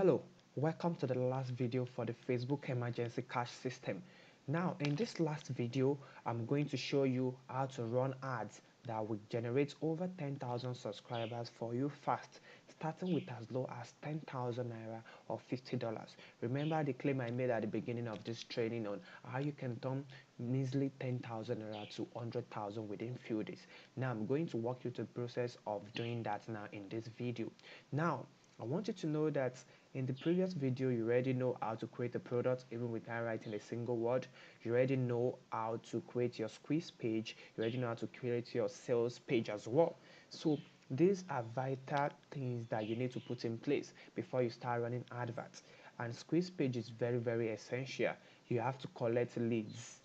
Hello, welcome to the last video for the Facebook emergency cash system. Now in this last video, I'm going to show you how to run ads that will generate over 10,000 subscribers for you fast, starting with as low as 10,000 naira or $50. Remember the claim I made at the beginning of this training on how you can turn measly 10,000 naira to 100,000 within few days. Now I'm going to walk you through the process of doing that now in this video. Now I want you to know that in the previous video, you already know how to create a product even without writing a single word. You already know how to create your squeeze page. You already know how to create your sales page as well. So these are vital things that you need to put in place before you start running adverts. And squeeze page is very, very essential. You have to collect leads.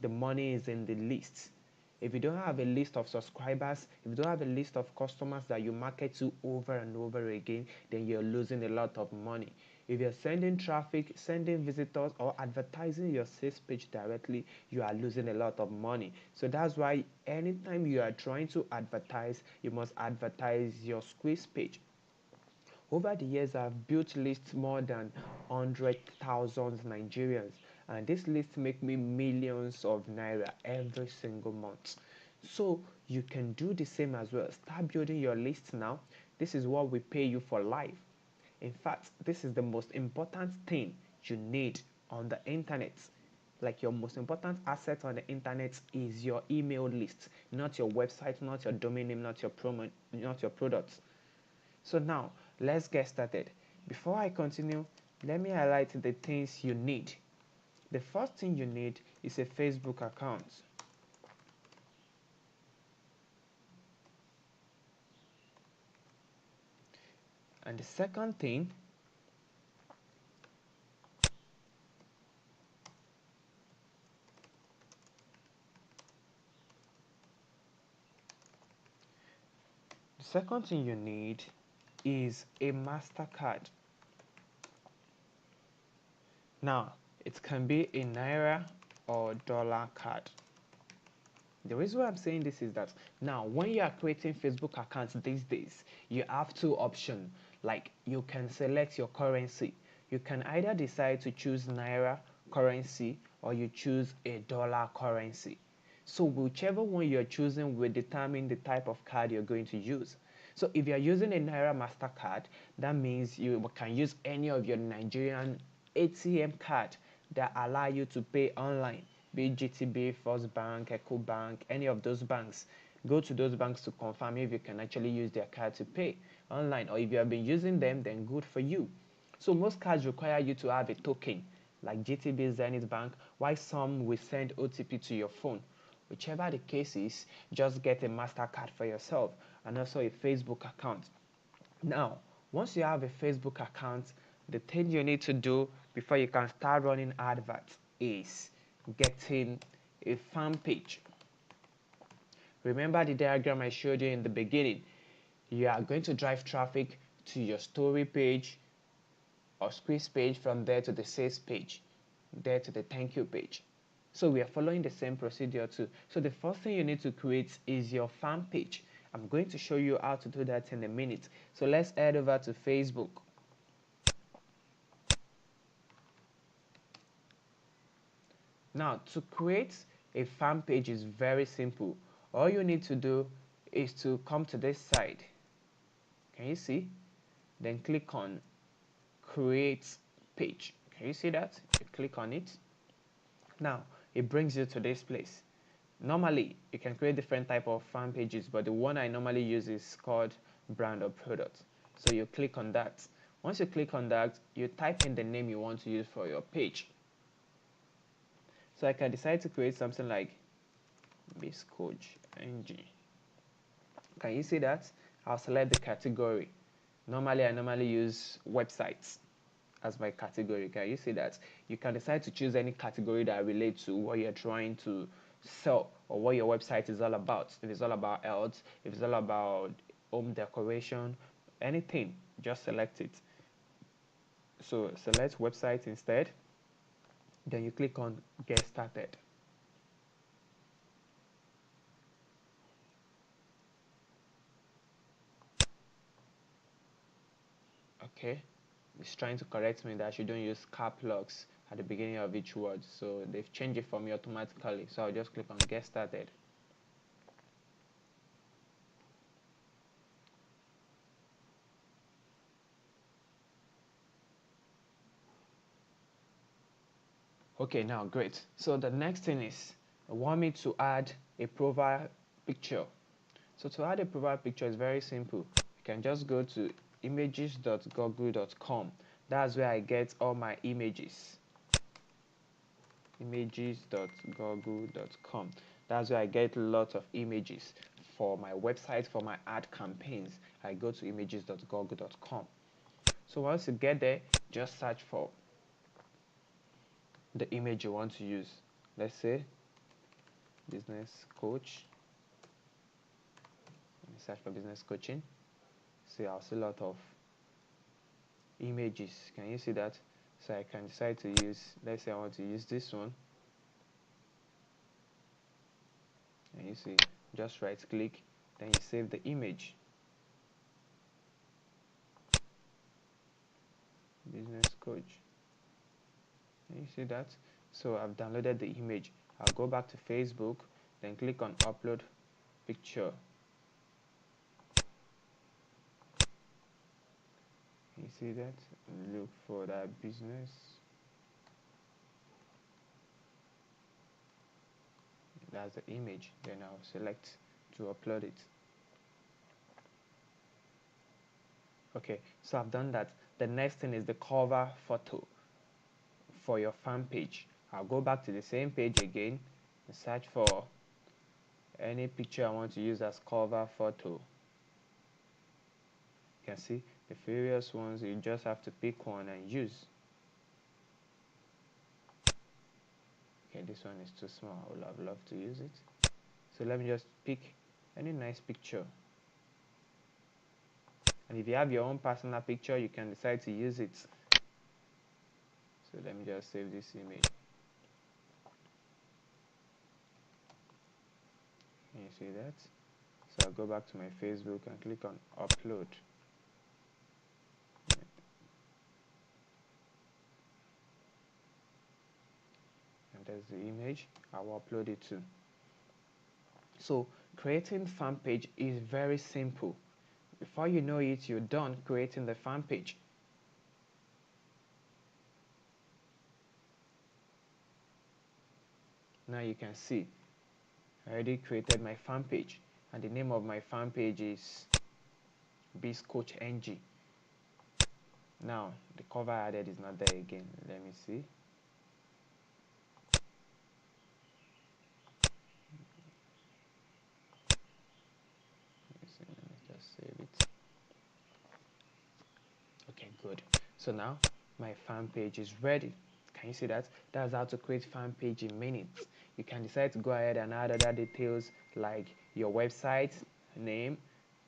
The money is in the list. If you don't have a list of subscribers, if you don't have a list of customers that you market to over and over again, then you're losing a lot of money. If you're sending traffic, sending visitors, or advertising your sales page directly, you are losing a lot of money. So that's why anytime you are trying to advertise, you must advertise your squeeze page. Over the years, I've built lists more than 100,000 Nigerians, and this list make me millions of naira every single month. So you can do the same as well. Start building your list now. This is what we pay you for life. In fact, this is the most important thing you need on the internet. Like your most important asset on the internet is your email list, not your website, not your domain name, not your promo, not your products. So now let's get started. Before I continue, let me highlight the things you need. The first thing you need is a Facebook account. And the second thing you need is a MasterCard. Now, it can be a Naira or dollar card. The reason why I'm saying this is that now when you are creating Facebook accounts these days, you have two options. Like you can select your currency. You can either decide to choose Naira currency or you choose a dollar currency. So whichever one you're choosing will determine the type of card you're going to use. So if you're using a Naira MasterCard, that means you can use any of your Nigerian ATM card that allow you to pay online, be it GTB, First Bank, Eco Bank, any of those banks. Go to those banks to confirm if you can actually use their card to pay online, or if you have been using them, then good for you. So most cards require you to have a token, like GTB, Zenith Bank, while some will send OTP to your phone. Whichever the case is, just get a MasterCard for yourself and also a Facebook account. Now, once you have a Facebook account, the thing you need to do before you can start running adverts is getting a fan page. Remember the diagram I showed you in the beginning. You are going to drive traffic to your story page or squeeze page, from there to the sales page, there to the thank you page. So we are following the same procedure too. So the first thing you need to create is your fan page. I'm going to show you how to do that in a minute. So let's head over to Facebook. Now to create a fan page is very simple. All you need to do is to come to this side. Can you see? Then click on create page. Can you see that? You click on it. Now it brings you to this place. Normally you can create different type of fan pages, but the one I normally use is called brand or product. So you click on that. Once you click on that, you type in the name you want to use for your page. So I can decide to create something like Miss Coach NG. Can you see that? I'll select the category. Normally I use websites as my category. Can you see that? You can decide to choose any category that relates to what you're trying to sell or what your website is all about. If it's all about health, if it's all about home decoration, anything, just select it. So select website instead. Then you click on get started. Okay. it's trying to correct me that I shouldn't use cap locks at the beginning of each word, so they've changed it for me automatically. So I'll just click on get started. Okay, now great. So the next thing is I want me to add a profile picture. So to add a profile picture is very simple. You can just go to images.google.com. That's where I get all my images. Images.google.com. That's where I get lots of images for my website, for my ad campaigns. I go to images.google.com. So once you get there, just search for the image you want to use. Let's say business coach. Let me search for business coaching. See, I'll see a lot of images. Can you see that? So I can decide to use, let's say I want to use this one. And you see, just right click, then you save the image. Business coach. Can you see that? So I've downloaded the image. I'll go back to Facebook, then click on upload picture. You see that? Look for that business. That's the image. Then I'll select to upload it. Okay, so I've done that. The next thing is the cover photo for your fan page. I'll go back to the same page again and search for any picture I want to use as cover photo. You can see the various ones, you just have to pick one and use. Okay, this one is too small. I would have loved to use it. So let me just pick any nice picture. And if you have your own personal picture, you can decide to use it. So let me just save this image. Can you see that? So I'll go back to my Facebook and click on upload. And there's the image. I will upload it too. So creating fan page is very simple. Before you know it, you're done creating the fan page. Now you can see I already created my fan page, and the name of my fan page is Coach NG. Now the cover added is not there again. Let me see. Let me just save it. Okay, good. So now my fan page is ready. Can you see that? That's how to create fan page in minutes. You can decide to go ahead and add other details like your website name.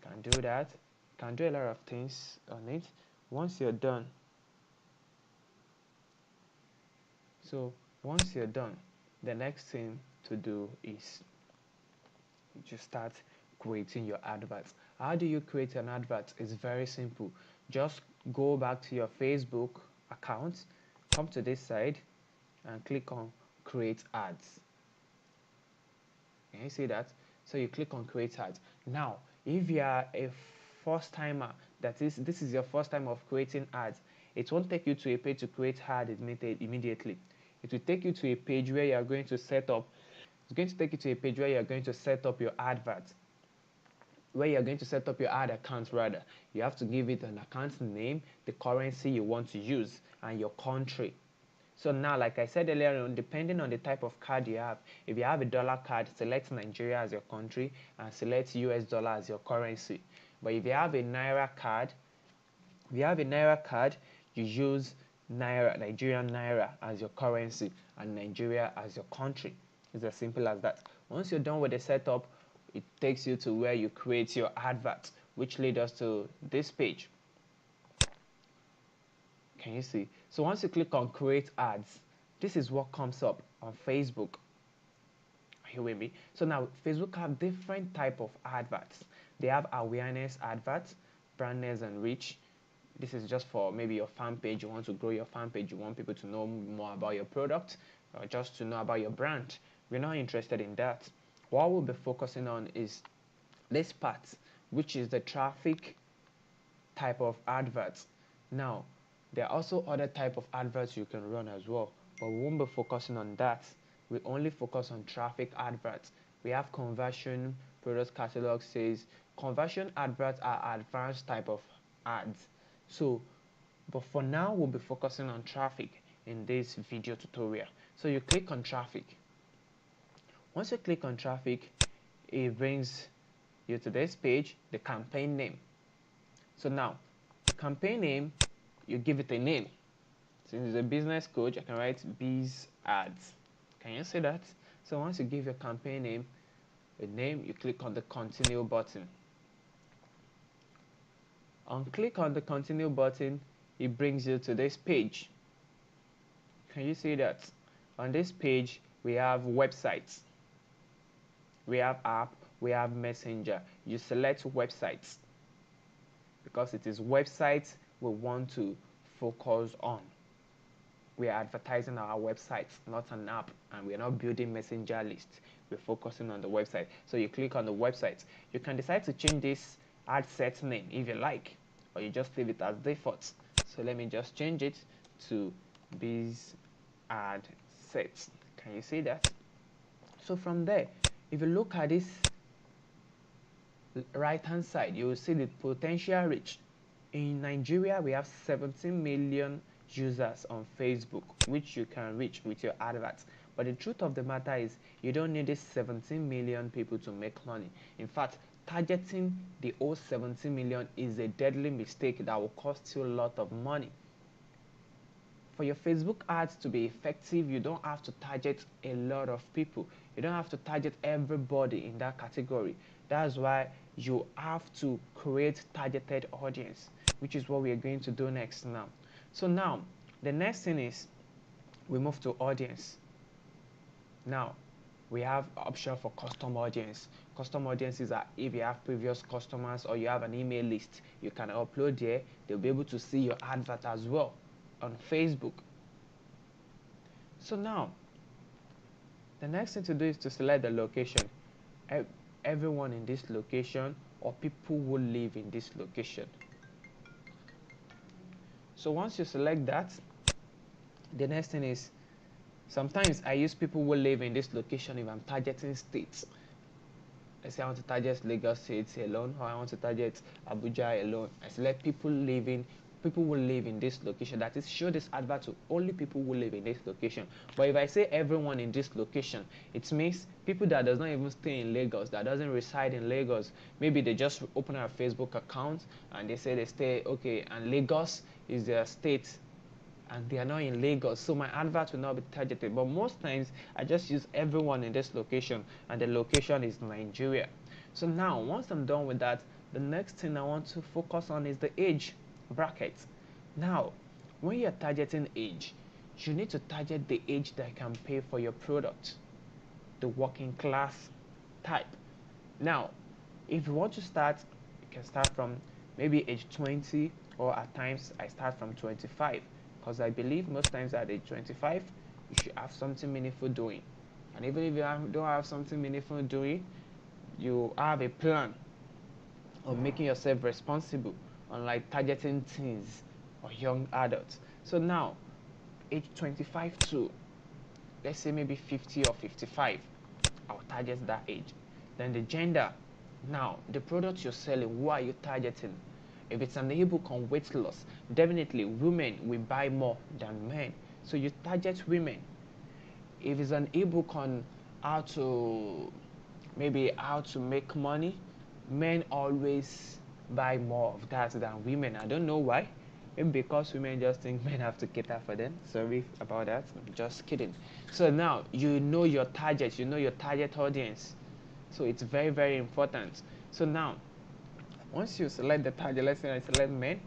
You can do that. You can do a lot of things on it. Once you're done, once you're done, the next thing to do is you start creating your adverts. How do you create an advert? It's very simple. Just go back to your Facebook account, come to this side and click on create ads. Can you see that? So you click on create ads. Now if you are a first timer, that is, this is your first time of creating ads, it won't take you to a page to create ad immediately. It will take you to a page where you are going to set up, it's going to take you to a page where you are going to set up your advert, where you're going to set up your ad account rather. You have to give it an account name, the currency you want to use, and your country. So now, like I said earlier on, depending on the type of card you have, if you have a dollar card, select Nigeria as your country and select US dollar as your currency. But if you have a Naira card, you use Naira, Nigerian Naira as your currency and Nigeria as your country. It's as simple as that. Once you're done with the setup, it takes you to where you create your advert, which leads us to this page. Can you see? So once you click on create ads, this is what comes up on Facebook. Are you with me? So now Facebook have different type of adverts. They have awareness adverts, brandness and reach, This is just for maybe your fan page. You want to grow your fan page, you want people to know more about your product or just to know about your brand. We're not interested in that. What we'll be focusing on is this part, which is the traffic type of adverts. Now, there are also other type of adverts you can run as well, but we won't be focusing on that. We only focus on traffic adverts. We have conversion, product catalog says. Conversion adverts are advanced type of ads. So, but for now, we'll be focusing on traffic in this video tutorial. So you click on traffic. Once you click on traffic, it brings you to this page, the campaign name. So now, the campaign name, you give it a name. Since it's a business coach, I can write Biz Ads. Can you see that? So once you give your campaign name a name, you click on the continue button. On click on the continue button, it brings you to this page. Can you see that? On this page, we have websites, we have app, we have messenger. You select websites because it is websites we want to focus on. We are advertising our websites, not an app, and we're not building messenger lists. We're focusing on the website. So you click on the website. You can decide to change this ad set name if you like, or you just leave it as default. So let me just change it to Biz Ad Sets. Can you see that? So from there, if you look at this right hand side, you will see the potential reach. In Nigeria, we have 17 million users on Facebook, which you can reach with your adverts. But the truth of the matter is, you don't need these 17 million people to make money. In fact, targeting the whole 17 million is a deadly mistake that will cost you a lot of money. For your Facebook ads to be effective, you don't have to target a lot of people. You don't have to target everybody in that category. That's why you have to create targeted audience, which is what we are going to do next now. So now, the next thing is we move to audience. Now, we have option for custom audience. Custom audiences are if you have previous customers or you have an email list, you can upload there. They'll be able to see your advert as well on Facebook. So now, the next thing to do is to select the location. Everyone in this location or people who live in this location. So once you select that, the next thing is, sometimes I use people who live in this location if I'm targeting states. Let's say I want to target Lagos State alone, or I want to target Abuja alone. I select people who live in this location. That is, show this advert to only people who live in this location. But if I say everyone in this location, it means people that does not even stay in Lagos, that doesn't reside in Lagos. Maybe they just open a Facebook account and they say they stay, okay, and Lagos is their state, and they are not in Lagos, so my advert will not be targeted. But most times I just use everyone in this location, and the location is Nigeria. So now, once I'm done with that, the next thing I want to focus on is the age bracket. Now, when you're targeting age, you need to target the age that can pay for your product, the working class type. Now, if you want to start, you can start from maybe age 20, or at times I start from 25, because I believe most times at age 25 you should have something meaningful doing. And even if you don't have something meaningful doing, you have a plan of making yourself responsible, unlike targeting teens or young adults. So now, age 25 to, let's say, maybe 50 or 55, I'll target that age. Then the gender. Now, the product you're selling, who are you targeting? If it's an ebook on weight loss, definitely women will buy more than men. So you target women. If it's an ebook on how to make money, men always buy more of that than women. I don't know why. Maybe because women just think men have to cater for them. Sorry about that. I'm just kidding. So now you know your target, you know your target audience. So it's very, very important. So now, once you select the target, let's say I select men,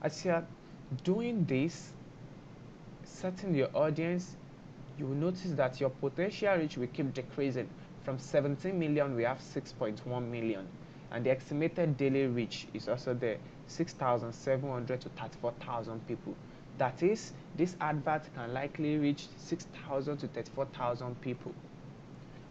as you are doing this, setting your audience, you will notice that your potential reach will keep decreasing. From 17 million, we have 6.1 million. and the estimated daily reach is also there, 6,700 to 34,000 people. That is, this advert can likely reach 6,000 to 34,000 people,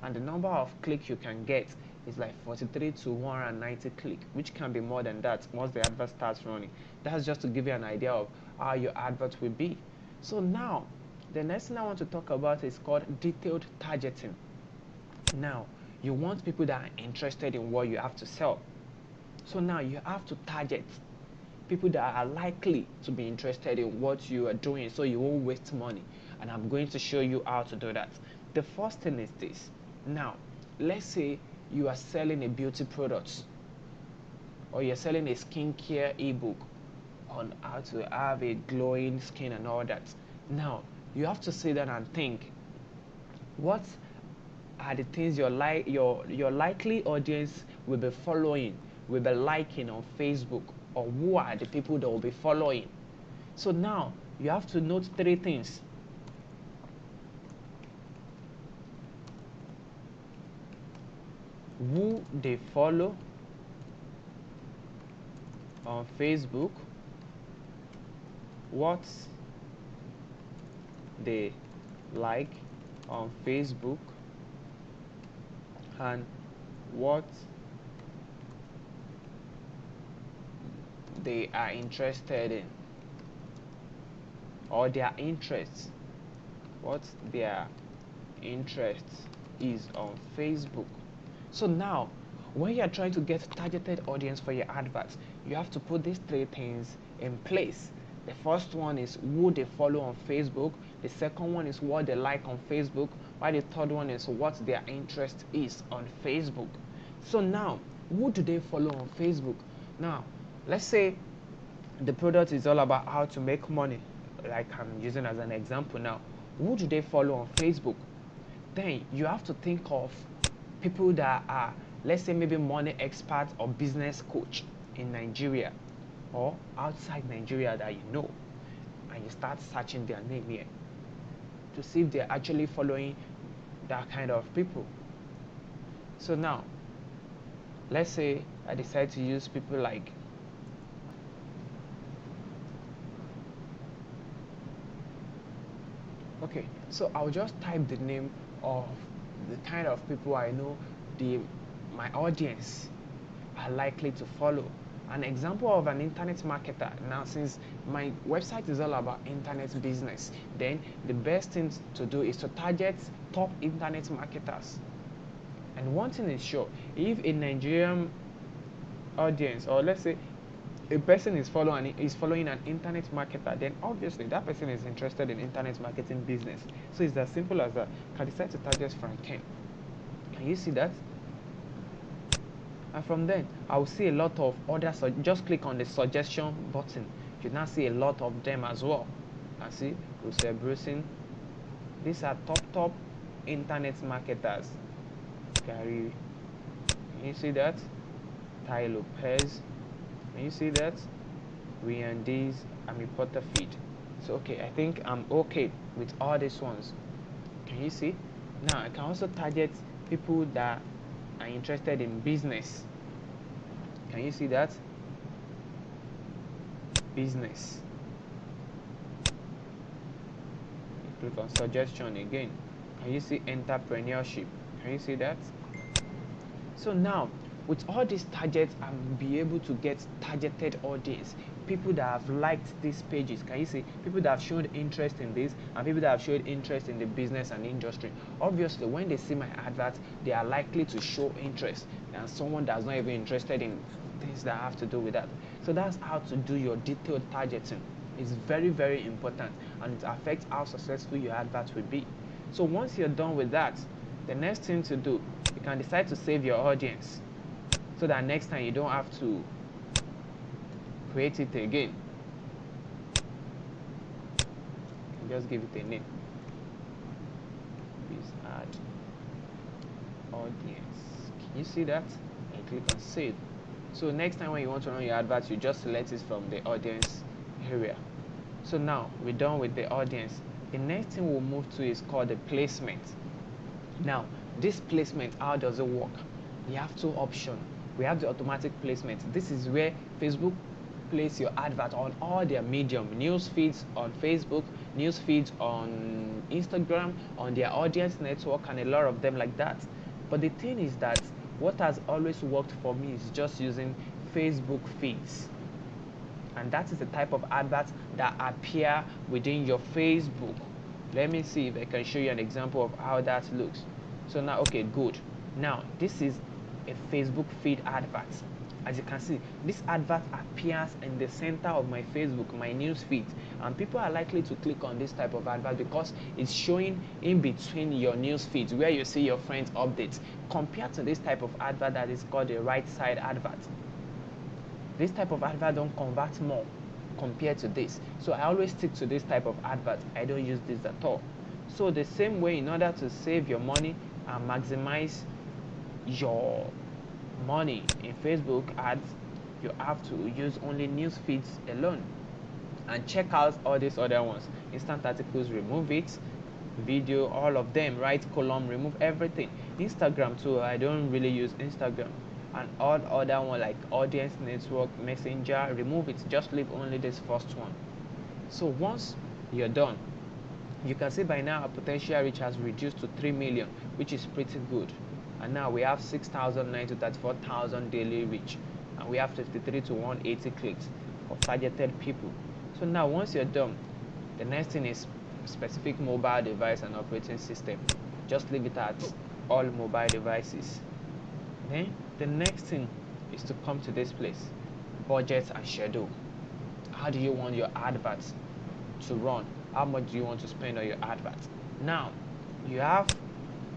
and the number of clicks you can get is like 43 to 190 click, which can be more than that once the advert starts running. That's just to give you an idea of how your advert will be. So now the next thing I want to talk about is called detailed targeting. Now you want people that are interested in what you have to sell, so now you have to target people that are likely to be interested in what you are doing, so you won't waste money, and I'm going to show you how to do that. The first thing is this. Now let's say you are selling a beauty product, or you're selling a skincare ebook on how to have a glowing skin and all that. Now you have to sit down and think, what are the things your likely audience will be following, will be liking on Facebook, or who are the people that will be following. So now you have to note three things. Who they follow on Facebook, what they like on Facebook, and what they are interested in, or their interests, what their interest is on Facebook. So now when you are trying to get targeted audience for your adverts, you have to put these three things in place. The first one is who they follow on Facebook, the second one is what they like on Facebook, while the third one is what their interest is on Facebook. So now, who do they follow on Facebook? Now let's say the product is all about how to make money, like I'm using as an example. Now who do they follow on Facebook? Then you have to think of people that are, let's say, maybe money experts or business coach in Nigeria or outside Nigeria that you know, and you start searching their name here to see if they're actually following that kind of people. So now let's say I decide to use people like okay, so I'll just type the name of the kind of people I know my audience are likely to follow. An example of an internet marketer. Now since my website is all about internet business, then the best thing to do is to target top internet marketers. And one thing is sure, if a Nigerian audience, or let's say a person is following an internet marketer, then obviously that person is interested in internet marketing business. So it's as simple as that. Can decide to target Frank Ken. Can you see that? And from then I will see a lot of other, just click on the suggestion button, you now see a lot of them as well. And see Russell Brusin. These are top internet marketers. Gary, can you see that? Ty Lopez, can you see that? Ryan Dees, Amy Porterfield. So okay, I think I'm okay with all these ones. Can you see? Now I can also target people that are interested in business. Can you see that? Business. You click on suggestion again. Can you see entrepreneurship? Can you see that? So now with all these targets, I'll be able to get targeted audience, people that have liked these pages. Can you see? People that have shown interest in this, and people that have shown interest in the business and industry. Obviously when they see my advert, they are likely to show interest than someone that's not even interested in things that have to do with that. So that's how to do your detailed targeting. It's very important, and it affects how successful your advert will be. So once you're done with that, the next thing to do, you can decide to save your audience, so that next time you don't have to create it again. You can just give it a name. Please add audience. Can you see that? And click on save. So next time when you want to run your advert, you just select it from the audience area. So now we're done with the audience. The next thing we'll move to is called the placement. Now this placement, how does it work? You have two options. we have the automatic placement. This is where Facebook place your advert on all their medium, news feeds on Facebook, news feeds on Instagram, on their audience network, and a lot of them like that. But the thing is that what has always worked for me is just using Facebook feeds, and that is the type of adverts that appear within your Facebook. Let me see if I can show you an example of how that looks. So now, okay, good. Now this is a Facebook feed advert. As you can see, this advert appears in the center of my Facebook, my news feed, and people are likely to click on this type of advert because it's showing in between your news feeds where you see your friends' updates, compared to this type of advert that is called a right side advert. This type of advert don't convert more compared to this, so I always stick to this type of advert. I don't use this at all. So the same way, in order to save your money and maximize your money in Facebook ads, you have to use only news feeds alone, and check out all these other ones. Instant articles, remove it. Video, all of them. Right column, remove everything. Instagram too, I don't really use Instagram. And all other one like audience network, messenger, remove it. Just leave only this first one. So once you're done, you can see by now our potential reach has reduced to 3 million, which is pretty good. And now we have 6,009 to 34,000 daily reach, and we have 53 to 180 clicks of targeted people. So now once you're done, the next thing is specific mobile device and operating system. Just leave it at all mobile devices. Then the next thing is to come to this place, budget and schedule. How do you want your adverts to run? How much do you want to spend on your adverts? Now you have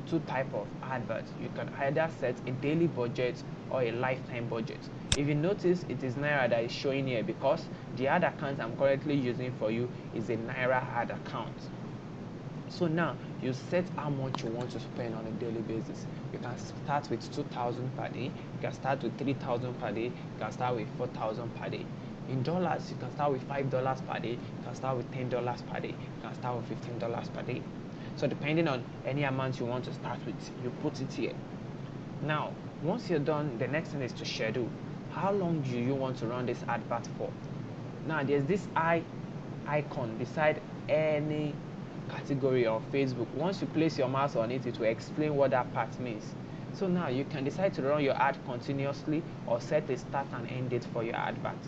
two type of adverts. You can either set a daily budget or a lifetime budget. If you notice, it is Naira that is showing here because the ad account I'm currently using for you is a Naira ad account. So now you set how much you want to spend on a daily basis. You can start with 2,000 per day, you can start with 3,000 per day, you can start with 4,000 per day. In dollars, you can start with $5 per day, you can start with $10 per day, you can start with $15 per day. So depending on any amount you want to start with, you put it here. Now once you're done, the next thing is to schedule. How long do you want to run this advert for? Now there's this icon beside any category of Facebook. Once you place your mouse on it, it will explain what that part means. So now you can decide to run your ad continuously or set a start and end date for your advert,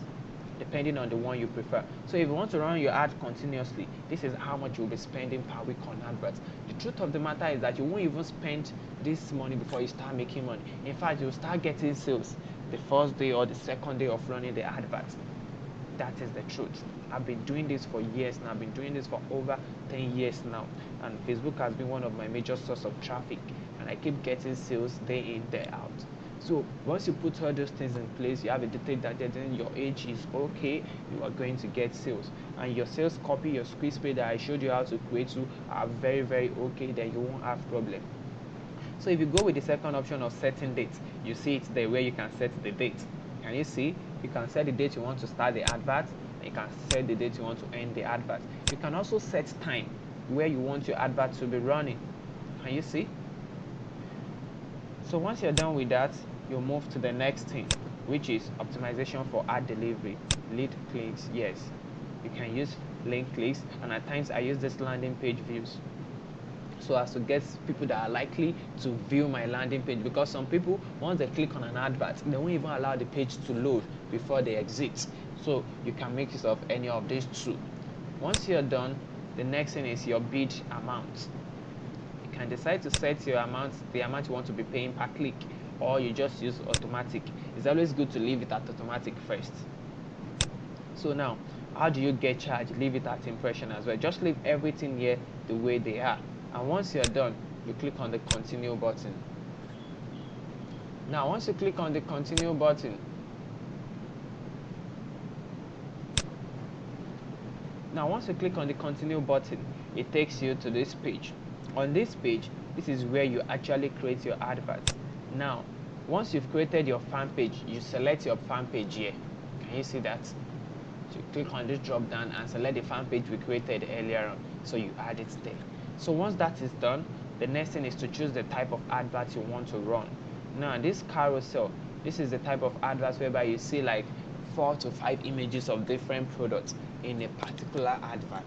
depending on the one you prefer. So if you want to run your ad continuously, this is how much you'll be spending per week on adverts. The truth of the matter is that you won't even spend this money before you start making money. In fact, you'll start getting sales the first day or the second day of running the adverts. That is the truth. I've been doing this for years now. I've been doing this for over 10 years now, and Facebook has been one of my major source of traffic, and I keep getting sales day in, day out. So once you put all those things in place, you have a data that then your age is okay, you are going to get sales, and your sales copy, your squeeze page that I showed you how to create to are very okay, then you won't have problem. So if you go with the second option of setting dates, you see it's there where you can set the date. Can you see? You can set the date you want to start the advert, and you can set the date you want to end the advert. You can also set time where you want your advert to be running. Can you see? So once you're done with that, you move to the next thing, which is optimization for ad delivery. Lead clicks, yes, you can use link clicks, and at times I use this landing page views so as to get people that are likely to view my landing page, because some people, once they click on an advert, they won't even allow the page to load before they exit. So you can make use of any of these two. Once you're done, the next thing is your bid amount. You can decide to set your amount, the amount you want to be paying per click, or you just use automatic. It's always good to leave it at automatic first. So now, how do you get charged? Leave it at impression as well. Just leave everything here the way they are, and once you're done, you click on the continue button. Now once you click on the continue button, it takes you to this page. On this page, this is where you actually create your advert. Now once you've created your fan page, you select your fan page here. Can you see that? So you click on this drop down and select the fan page we created earlier on, so you add it there. So once that is done, the next thing is to choose the type of advert you want to run. Now this carousel This is the type of adverts whereby you see like 4 to 5 images of different products in a particular advert.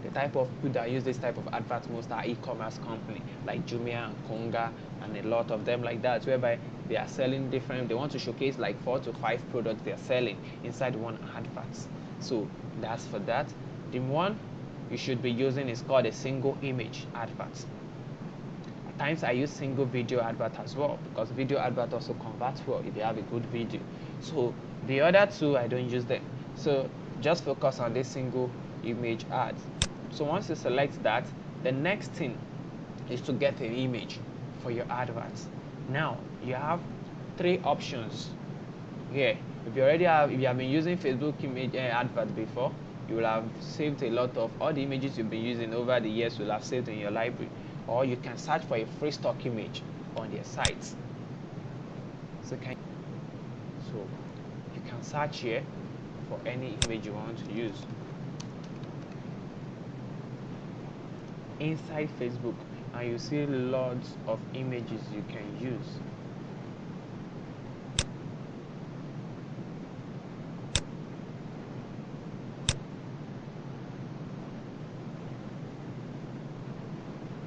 The type of people that use this type of adverts most are e-commerce company like Jumia and Konga and a lot of them like that, whereby they are selling different, they want to showcase like 4 to 5 products they are selling inside one advert. So that's for that. The one you should be using is called a single image advert. At times I use single video advert as well, because video advert also converts well if you have a good video. So the other two I don't use them. So just focus on this single image ads. So once you select that, the next thing is to get an image for your adverts. Now you have 3 options here. If you have been using Facebook image advert before, you will have saved a lot of all the images you've been using over the years. Will have saved in your library, or you can search for a free stock image on their sites. So you can search here for any image you want to use inside Facebook, and you see lots of images you can use.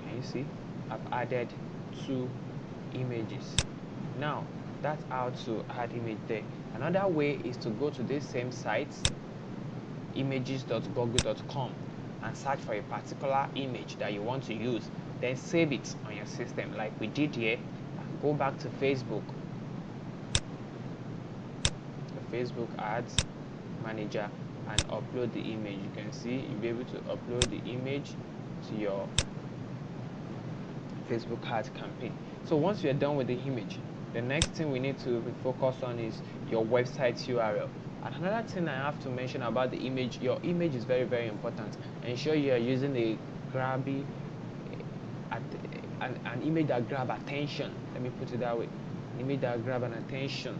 Can you see? I've added 2 images. Now that's how to add image there. Another way is to go to this same site, images.google.com, and search for a particular image that you want to use, then save it on your system like we did here. Go back to Facebook, the Facebook ads manager, and upload the image. You can see you'll be able to upload the image to your Facebook ads campaign. So once you're done with the image, the next thing we need to focus on is your website URL. And another thing I have to mention about the image, your image is very, very important. Ensure you are using a grabby, an image that grab attention. Let me put it that way. An image that grab an attention,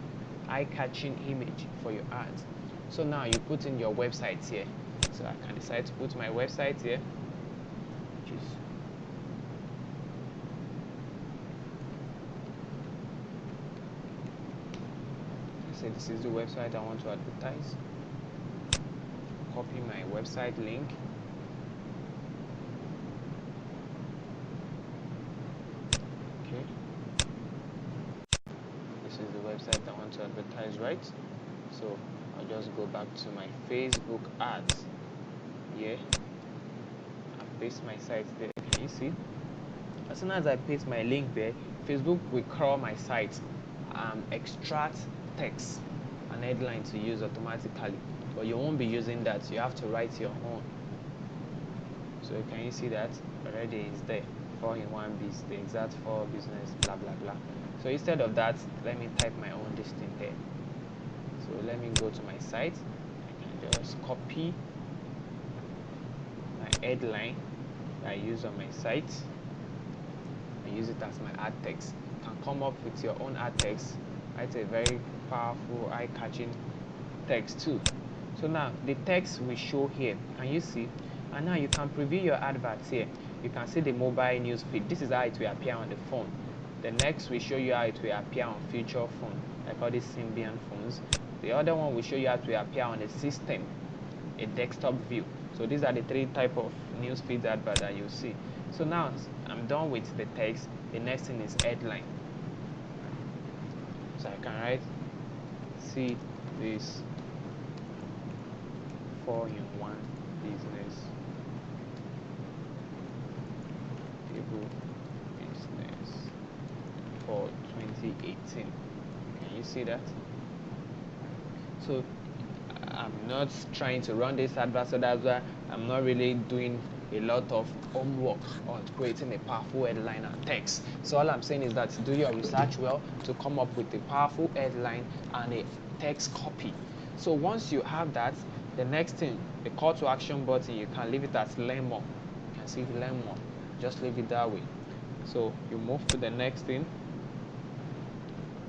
eye-catching image for your ads. So now you put in your website here. So I can decide to put my website here, which is say this is the website I want to advertise. Copy my website link. Okay. This is the website I want to advertise, right? So I'll just go back to my Facebook ads here and paste my site there. Can you see? As soon as I paste my link there, Facebook will crawl my site, extract text and headline to use automatically, but you won't be using that. You have to write your own. So can you see that already is there? 4-in-1 biz, the exact 4 business, blah blah blah. So instead of that, let me type my own listing there. So let me go to my site. I can just copy my headline that I use on my site and use it as my ad text. You can come up with your own ad text. It's a very powerful, eye-catching text too. So now the text will show here. Can you see? And now you can preview your adverts here. You can see the mobile news feed. This is how it will appear on the phone. The next will show you how it will appear on future phone, like all these Symbian phones. The other one will show you how it will appear on a system, a desktop view. So these are the 3 type of news feeds advert that you see. So now I'm done with the text. The next thing is headline. So I can write, see this 4-in-1 business, table business for 2018. Can you see that? So I'm not trying to run this advert, so that's why I'm not really doing a lot of homework on creating a powerful headline and text. So all I'm saying is that do your research well to come up with a powerful headline and a text copy. So once you have that, the next thing, the call to action button, you can leave it as learn more. You can see learn more. Just leave it that way. So you move to the next thing.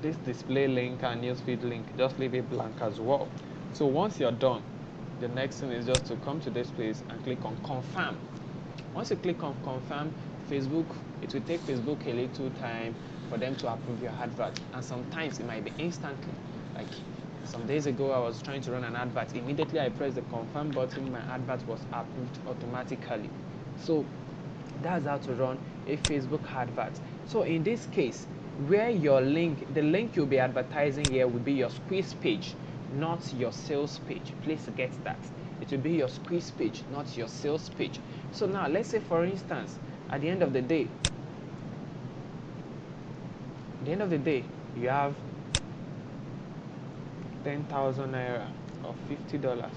This display link and newsfeed link, just leave it blank as well. So once you're done, the next thing is just to come to this place and click on confirm. Once you click on confirm, Facebook, it will take Facebook a little time for them to approve your advert, and sometimes it might be instantly. Like some days ago, I was trying to run an advert. Immediately I pressed the confirm button, my advert was approved automatically. So that's how to run a Facebook advert. So in this case, where your link, the link you'll be advertising here will be your squeeze page, not your sales page. Please get that. It will be your squeeze page, not your sales page. So now let's say, for instance, at the end of the day, you have 10,000 naira or $50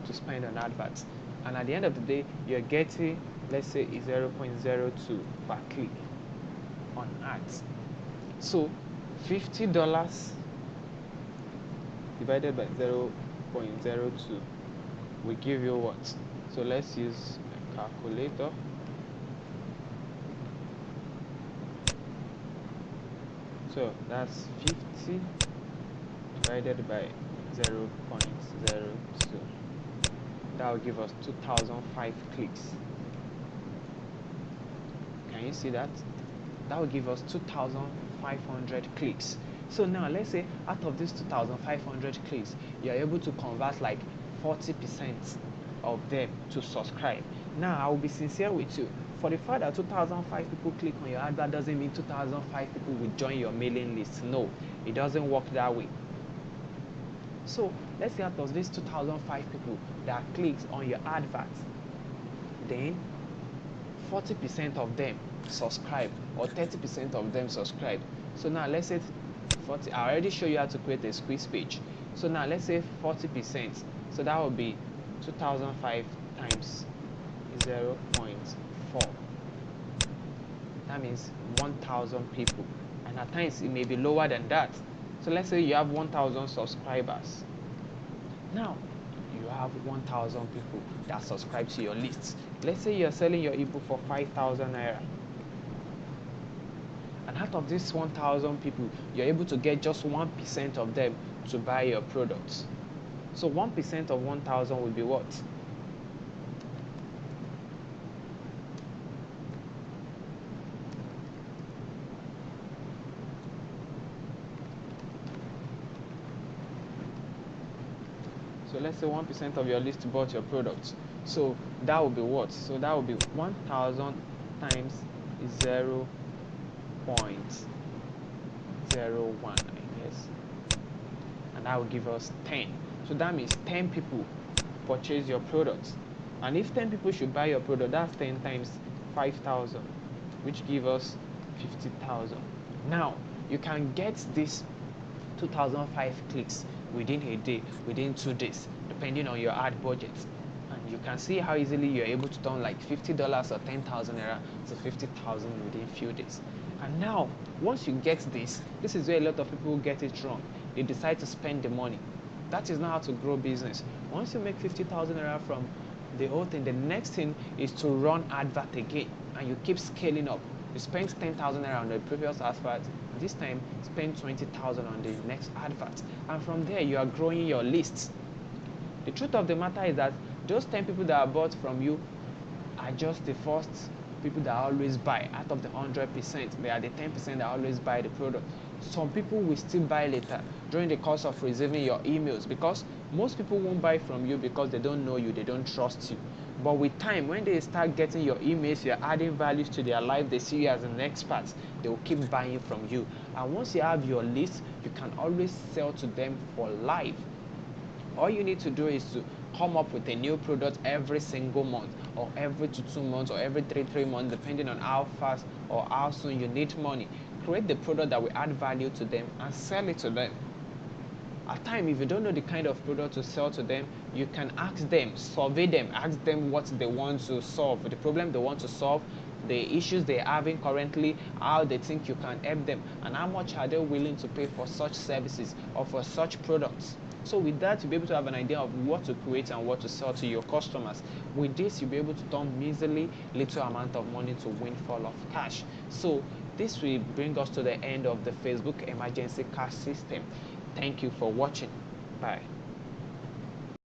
to spend on adverts, and at the end of the day you're getting, let's say, 0.02 per click on ads. So $50 divided by 0.02 will give you what? So let's use a calculator. So that's 50 divided by 0.02. That will give us 2005 clicks. Can you see that? That will give us 2,500 clicks. So now let's say out of these 2,500 clicks, you're able to convert like 40% of them to subscribe. Now I will be sincere with you. For the fact that 2,005 people click on your advert doesn't mean 2,005 people will join your mailing list. No, it doesn't work that way. So let's say out of these 2,005 people that clicks on your advert, then 40% of them subscribe or 30% of them subscribe. So now let's say 40. I already show you how to create a squeeze page. So now let's say 40%. So that would be 2005 times 0.4. That means 1,000 people, and at times it may be lower than that. So let's say you have 1,000 subscribers. Now you have 1,000 people that subscribe to your list. Let's say you're selling your ebook for 5,000 naira, and out of this 1,000 people, you're able to get just 1% of them to buy your products. So 1% of 1,000 will be what? So let's say 1% of your list bought your products. So that will be what? So that will be 1,000 times 0.01, I guess. And that will give us 10. So that means 10 people purchase your products. And if 10 people should buy your product, that's 10 times 5,000, which gives us 50,000. Now, you can get this 2,005 clicks within a day, within 2 days, depending on your ad budget. And you can see how easily you're able to turn like $50 or 10,000 naira to 50,000 within few days. And now, once you get this is where a lot of people get it wrong. They decide to spend the money. That is not how to grow business. Once you make 50,000 naira from the whole thing, the next thing is to run advert again, and you keep scaling up. You spent 10,000 naira on the previous advert. This time, spend 20,000 on the next advert, and from there you are growing your list. The truth of the matter is that those 10 people that are bought from you are just the first people that always buy. Out of the 100%, they are the 10% that always buy the product. Some people will still buy later during the course of receiving your emails, because most people won't buy from you because they don't know you, they don't trust you. But with time, when they start getting your emails, you're adding values to their life, they see you as an expert, they will keep buying from you. And once you have your list, you can always sell to them for life. All you need to do is to come up with a new product every single month, or every 2 months, or every 3 months, depending on how fast or how soon you need money. Create the product that will add value to them and sell it to them. At times, if you don't know the kind of product to sell to them, you can ask them, survey them, ask them what they want to solve, the problem they want to solve, the issues they're having currently, how they think you can help them, and how much are they willing to pay for such services or for such products. So with that, you'll be able to have an idea of what to create and what to sell to your customers. With this, you'll be able to turn measly little amount of money to windfall of cash. So this will bring us to the end of the Facebook emergency cash system. Thank you for watching. Bye.